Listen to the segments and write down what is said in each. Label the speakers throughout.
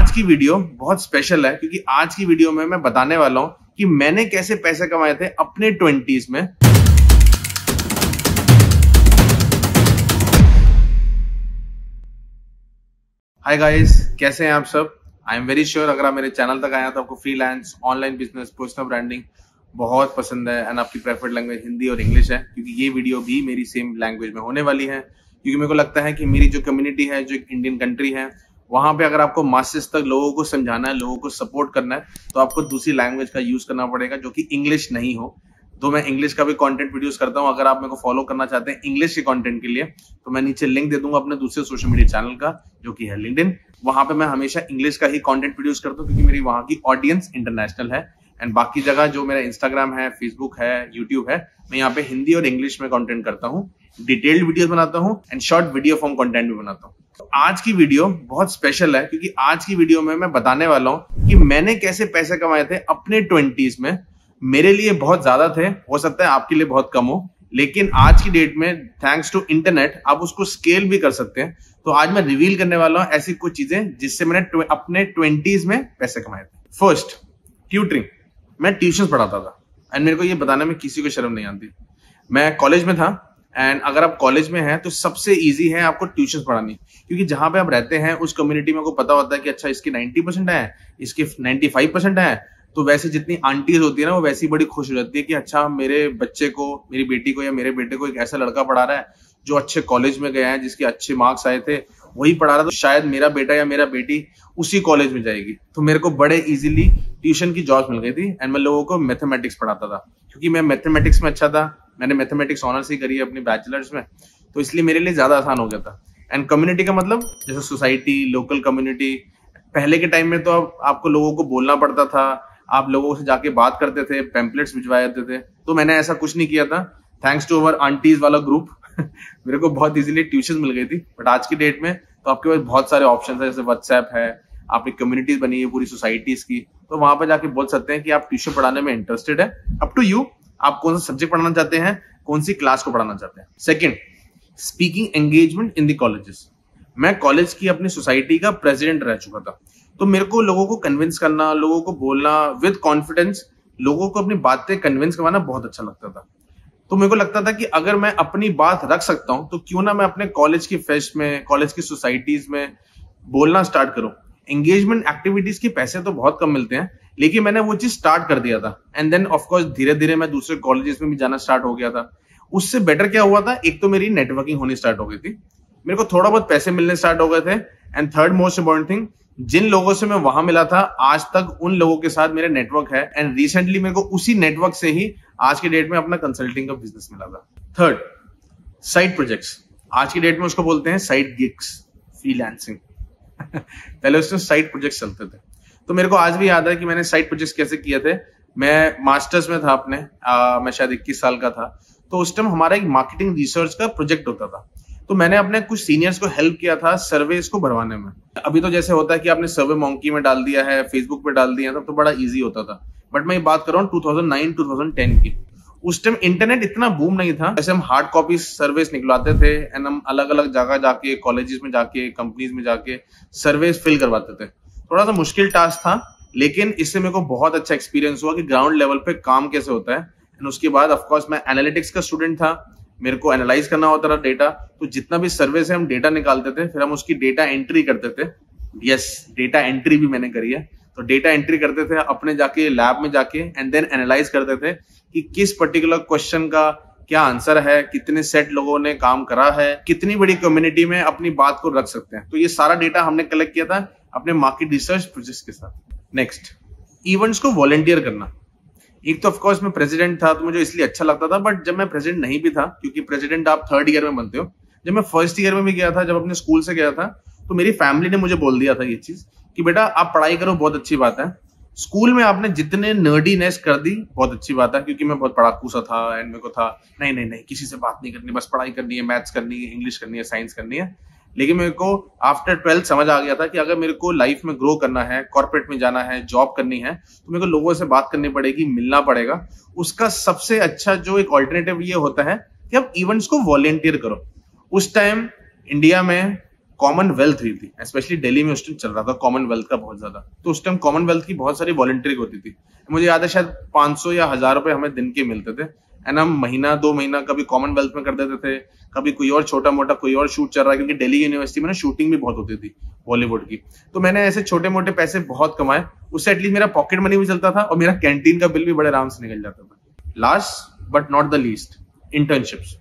Speaker 1: आज की वीडियो बहुत स्पेशल है क्योंकि आज की वीडियो में मैं बताने वाला हूं कि मैंने कैसे पैसे कमाए थे अपने 20s में। हाय गाइस, कैसे हैं आप सब? आई एम वेरी श्योर अगर आप मेरे चैनल तक आए हैं तो आपको freelance, online business, personal branding बहुत पसंद है एंड आपकी प्रेफर्ड लैंग्वेज हिंदी और इंग्लिश है क्योंकि ये वीडियो भी मेरी सेम लैंग्वेज में होने वाली है। क्योंकि मेरे को लगता है कि मेरी जो कम्युनिटी है, जो एक इंडियन कंट्री है, वहां पे अगर आपको मासेस तक लोगों को समझाना है, लोगों को सपोर्ट करना है, तो आपको दूसरी लैंग्वेज का यूज करना पड़ेगा जो कि इंग्लिश नहीं हो। तो मैं इंग्लिश का भी कंटेंट प्रोड्यूस करता हूं। अगर आप मेरे को फॉलो करना चाहते हैं इंग्लिश के कंटेंट के लिए तो मैं नीचे लिंक दे दूंगा अपने दूसरे सोशल मीडिया चैनल का जो कि है लिंक्डइन। वहां पे मैं हमेशा इंग्लिश का ही कंटेंट प्रोड्यूस करता हूं क्योंकि मेरी वहां की ऑडियंस इंटरनेशनल है। एंड बाकी जगह जो मेरा इंस्टाग्राम है, फेसबुक है, यूट्यूब है, मैं यहाँ पे हिंदी और इंग्लिश में कंटेंट करता हूँ, डिटेल्ड वीडियोस बनाता हूँ and short video form content भी बनाता हूँ। तो आज की वीडियो बहुत स्पेशल है क्योंकि आज की वीडियो में मैं बताने वाला हूँ कि मैंने कैसे पैसे कमाए थे अपने 20s में। मेरे लिए बहुत ज्यादा थे, हो सकता है आपके लिए बहुत कम हो, लेकिन आज की डेट में थैंक्स टू इंटरनेट आप उसको स्केल भी कर सकते हैं। तो आज मैं रिवील करने वाला हूँ ऐसी कुछ चीजें जिससे मैंने अपने 20s में पैसे कमाए थे। First, tutoring. मैं ट्यूशन पढ़ाता था एंड मेरे को ये बताने में किसी को शर्म नहीं आती। मैं कॉलेज में था एंड अगर आप कॉलेज में हैं तो सबसे इजी है आपको ट्यूशन पढ़ानी, क्योंकि जहां पे आप रहते हैं उस कम्युनिटी में को पता होता है कि अच्छा इसके 90% है, इसके 95% है। तो वैसे जितनी आंटीज होती है ना, वो वैसी बड़ी खुश हो जाती है कि अच्छा मेरे बच्चे को, मेरी बेटी को या मेरे बेटे को एक ऐसा लड़का पढ़ा रहा है जो अच्छे कॉलेज में गया है, जिसके अच्छे मार्क्स आए थे, वही पढ़ा रहा, तो शायद मेरा बेटा या मेरा बेटी उसी कॉलेज में जाएगी। तो मेरे को बड़े इजीली ट्यूशन की जॉब मिल गई थी एंड मैं लोगों को मैथमेटिक्स पढ़ाता था क्योंकि मैं मैथमेटिक्स में अच्छा था। मैंने मैथमेटिक्स ऑनर्स ही करी है अपनी बैचलर्स में, तो इसलिए मेरे लिए ज्यादा आसान हो गया था। एंड कम्युनिटी का मतलब जैसे सोसाइटी, लोकल कम्युनिटी। पहले के टाइम में तो आपको लोगों को बोलना पड़ता था, आप लोगों से जाके बात करते थे, पैम्पलेट्स भिजवाए जाते थे। तो मैंने ऐसा कुछ नहीं किया था। थैंक्स टू अवर आंटीज वाला ग्रुप मेरे को बहुत इजीली ट्यूशन मिल गई थी। बट आज की डेट में तो आपके पास बहुत सारे ऑप्शन है, जैसे व्हाट्सएप है, आपकी कम्युनिटीज बनी है पूरी सोसाइटीज की, तो वहां पर जाके बोल सकते हैं कि आप ट्यूशन पढ़ाने में इंटरेस्टेड है। अप टू यू, आप कौन सा सब्जेक्ट पढ़ाना चाहते हैं, कौन सी क्लास को पढ़ाना चाहते हैं। Second, speaking engagement in the colleges. मैं कॉलेज की अपनी सोसाइटी का प्रेसिडेंट रह चुका था, तो मेरे को लोगों को कन्विंस करना, लोगों को बोलना विद कॉन्फिडेंस, लोगों को अपनी बातें कन्विंस करवाना बहुत अच्छा लगता था। तो मेरे को लगता था कि अगर मैं अपनी बात रख सकता हूं तो क्यों ना मैं अपने कॉलेज की फेस्ट में, कॉलेज की सोसाइटीज में बोलना स्टार्ट करूं। एंगेजमेंट एक्टिविटीज के पैसे तो बहुत कम मिलते हैं, लेकिन मैंने वो चीज स्टार्ट कर दिया था एंड देन ऑफ कोर्स धीरे धीरे मैं दूसरे कॉलेजेस में भी जाना स्टार्ट हो गया था। उससे बेटर क्या हुआ था, एक तो मेरी नेटवर्किंग होनी स्टार्ट हो गई थी, मेरे को थोड़ा बहुत पैसे मिलने स्टार्ट हो गए थे and third most important thing, जिन लोगों से मैं वहां मिला था आज तक उन लोगों के साथ मेरा नेटवर्क है एंड रिसेंटली मेरे को उसी नेटवर्क से ही आज की डेट में अपना कंसल्टिंग का बिजनेस मिला था। Third, side projects. आज की डेट में उसको बोलते हैं साइड गिग्स, फ्रीलांसिंग पहले उसमें साइड प्रोजेक्ट्स चलते थे। तो मेरे को आज भी याद है कि मैंने साइड प्रोजेक्ट्स कैसे किए थे। मैं मास्टर्स में था अपने, मैं शायद 21 साल का था, तो उस टाइम हमारा एक मार्केटिंग रिसर्च का प्रोजेक्ट होता था। तो मैंने अपने कुछ सीनियर्स को हेल्प किया था सर्वेस को भरवाने में। अभी तो जैसे होता है कि आपने सर्वे मॉन्की में डाल दिया है, फेसबुक पे डाल दिया, तब तो बड़ा इजी होता था। बट मैं ये बात कर रहा हूँ 2009-2010 की। उस टाइम इंटरनेट इतना बूम नहीं था, जैसे हम हार्ड कॉपी सर्वेस निकलवाते थे एंड हम अलग अलग जगह जाके, कॉलेजेस में जाके, कंपनीज में जाके सर्वेस फिल करवाते थे। थोड़ा सा मुश्किल टास्क था, लेकिन इससे मेरे को बहुत अच्छा एक्सपीरियंस हुआ कि ग्राउंड लेवल पे काम कैसे होता है। एंड उसके बाद ऑफकोर्स मैं एनालिटिक्स का स्टूडेंट था, मेरे को एनालाइज करना होता था डेटा। तो जितना भी सर्वे से हम डेटा निकालते थे, फिर हम उसकी डेटा एंट्री करते थे। यस, डेटा एंट्री भी मैंने करी है। तो डेटा एंट्री करते थे अपने जाके लैब में जाके एंड देन एनालाइज करते थे कि किस पर्टिकुलर क्वेश्चन का क्या आंसर है, कितने सेट लोगों ने काम करा है, कितनी बड़ी कम्युनिटी में अपनी बात को रख सकते हैं। तो ये सारा डेटा हमने कलेक्ट किया था अपने मार्केट रिसर्च प्रोजेक्ट के साथ। नेक्स्ट, इवेंट्स को वॉलंटियर करना। एक तो ऑफकोर्स मैं प्रेसिडेंट था तो मुझे इसलिए अच्छा लगता था, बट जब मैं प्रेसिडेंट नहीं भी था, क्योंकि प्रेसिडेंट आप 3rd ईयर में बनते हो, जब मैं 1st ईयर में भी गया था, जब अपने स्कूल से गया था, तो मेरी फैमिली ने मुझे बोल दिया था ये चीज कि बेटा आप पढ़ाई करो, बहुत अच्छी बात है। स्कूल में आपने जितने नर्डीनेस कर दी बहुत अच्छी बात है, क्योंकि मैं बहुत पढ़ाकू सा था एंड मेरे को था नहीं नहीं नहीं किसी से बात नहीं करनी, बस पढ़ाई करनी है, मैथ्स करनी है, इंग्लिश करनी है, साइंस करनी है। लेकिन मेरे को आफ्टर 12th समझ आ गया था कि अगर मेरे को लाइफ में ग्रो करना है, कॉर्पोरेट में जाना है, जॉब करनी है, तो मेरे को लोगों से बात करनी पड़ेगी, मिलना पड़ेगा। उसका सबसे अच्छा जो एक ऑल्टरनेटिव ये होता है कि आप इवेंट्स को वॉलंटियर करो। उस टाइम इंडिया में कॉमनवेल्थ हुई थी, स्पेशली दिल्ली में उस टाइम चल रहा था कॉमनवेल्थ का बहुत ज्यादा। तो उस टाइम कॉमनवेल्थ की बहुत सारी वॉलंटियरिंग होती थी। मुझे याद है शायद 500 या 1000 रुपए हमें दिन के मिलते थे, एंड हम महीना 2 महीना कभी कॉमनवेल्थ में कर देते थे, कभी कोई और छोटा मोटा कोई और शूट चल रहा है, क्योंकि दिल्ली यूनिवर्सिटी में ना शूटिंग भी बहुत होती थी बॉलीवुड की। तो मैंने ऐसे छोटे मोटे पैसे बहुत कमाए, उससे एटलीस्ट मेरा पॉकेट मनी भी चलता था और मेरा कैंटीन का बिल भी बड़े आराम से निकल जाता था। Last but not the least, internships.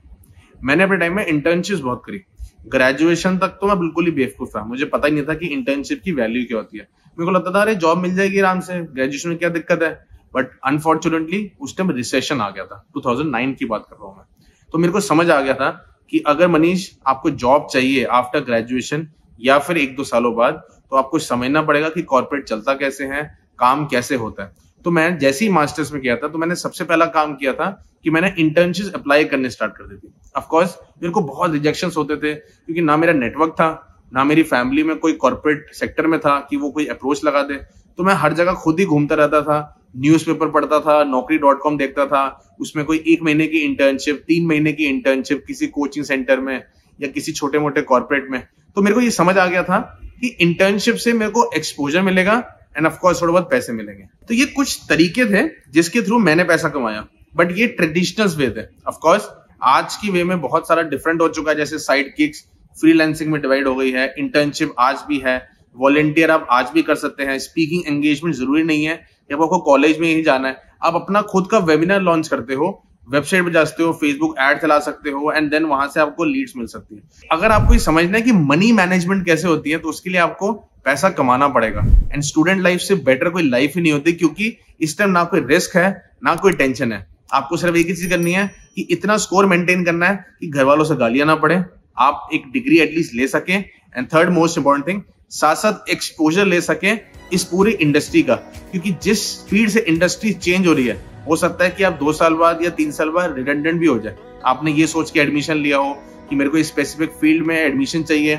Speaker 1: मैंने अपने टाइम में इंटर्नशिप्स बहुत करी। ग्रेजुएशन तक तो मैं बिल्कुल ही बेवकूफ था, मुझे पता ही नहीं था कि इंटर्नशिप की वैल्यू क्या होती है। मेरे को लगता था अरे जॉब मिल जाएगी आराम से, ग्रेजुएशन में क्या दिक्कत है। बट अनफॉर्चुनेटली उस टाइम रिसेशन आ गया था, 2009 की बात कर रहा हूँ मैं। तो मेरे को समझ आ गया था कि अगर मनीष आपको जॉब चाहिए आफ्टर ग्रेजुएशन या फिर 1-2 सालों बाद, तो आपको समझना पड़ेगा कि कॉर्पोरेट चलता कैसे है, काम कैसे होता है। तो मैं जैसे ही मास्टर्स में किया था, तो मैंने सबसे पहला काम किया था कि मैंने इंटर्नशिप अप्लाई करने स्टार्ट कर दी थी। ऑफ कोर्स मेरे को बहुत रिजेक्शंस होते थे, क्योंकि ना मेरा नेटवर्क था, ना मेरी फैमिली में कोई कॉर्पोरेट सेक्टर में था कि वो कोई अप्रोच लगा दे। तो मैं हर जगह खुद ही घूमता रहता था, न्यूज़पेपर पढ़ता था, Naukri.com देखता था, उसमें कोई 1 महीने की इंटर्नशिप, 3 महीने की इंटर्नशिप किसी कोचिंग सेंटर में या किसी छोटे मोटे कॉर्पोरेट में। तो मेरे को ये समझ आ गया था कि इंटर्नशिप से मेरे को एक्सपोजर मिलेगा एंड ऑफ कोर्स थोड़े बहुत पैसे मिलेंगे। तो ये कुछ तरीके थे जिसके थ्रू मैंने पैसा कमाया, बट ये ट्रेडिशनल वे थे। ऑफ कोर्स आज की वे में बहुत सारा डिफरेंट हो चुका है, जैसे साइड किक्स फ्रीलांसिंग में डिवाइड हो गई है, इंटर्नशिप आज भी है, वॉलंटियर आप आज भी कर सकते हैं, स्पीकिंग एंगेजमेंट जरूरी नहीं है कि आपको कॉलेज में ही जाना है, आप अपना खुद का वेबिनार लॉन्च करते हो, वेबसाइट पे जाते हो, फेसबुक एड चला सकते हो, एंड देन वहां से आपको लीड्स मिल सकती है। अगर आपको ये समझना है कि मनी मैनेजमेंट कैसे होती है, तो उसके लिए आपको पैसा कमाना पड़ेगा। एंड स्टूडेंट लाइफ से बेटर कोई लाइफ ही नहीं होती, क्योंकि इस टाइम ना कोई रिस्क है ना कोई टेंशन है। आपको सिर्फ एक ही चीज करनी है कि इतना स्कोर मेंटेन करना है कि घर वालों से गालियां ना पड़े, आप एक डिग्री एटलीस्ट ले सके, and third most important thing, साथ साथ एक्सपोजर ले सके इस पूरी इंडस्ट्री का। क्योंकि जिस स्पीड से इंडस्ट्री चेंज हो रही है, हो सकता है कि आप 2 साल बाद या 3 साल बाद रिडंडेंट भी हो जाए। आपने ये सोच के एडमिशन लिया हो कि मेरे को इस स्पेसिफिक फील्ड में एडमिशन चाहिए,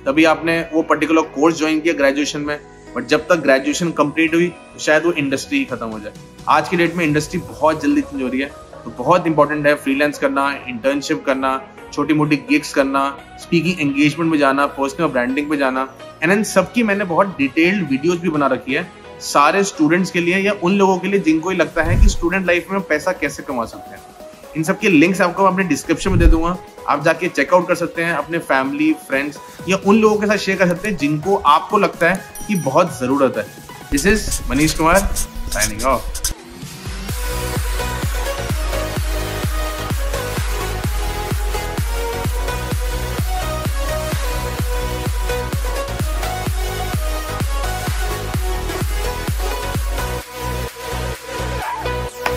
Speaker 1: तभी आपने वो पर्टिकुलर कोर्स ज्वाइन किया ग्रेजुएशन में, बट जब तक ग्रेजुएशन कंप्लीट हुई तो शायद वो इंडस्ट्री ही खत्म हो जाए। आज की डेट में इंडस्ट्री बहुत जल्दी चेंज हो रही है, तो बहुत इंपॉर्टेंट है फ्रीलांस करना, इंटर्नशिप करना, छोटी मोटी गिग्स करना, स्पीकिंग एंगेजमेंट में जाना, पर्सनल ब्रांडिंग में जाना। एंड इन सबकी मैंने बहुत डिटेल्ड वीडियोस भी बना रखी है सारे स्टूडेंट्स के लिए या उन लोगों के लिए जिनको ही लगता है कि स्टूडेंट लाइफ में पैसा कैसे कमा सकते हैं। इन सब के लिंक्स आपको मैं अपने डिस्क्रिप्शन में दे दूंगा, आप जाके चेकआउट कर सकते हैं, अपने फैमिली फ्रेंड्स या उन लोगों के साथ शेयर कर सकते हैं जिनको आपको लगता है कि बहुत जरूरत है। This is Manish Kumar signing off.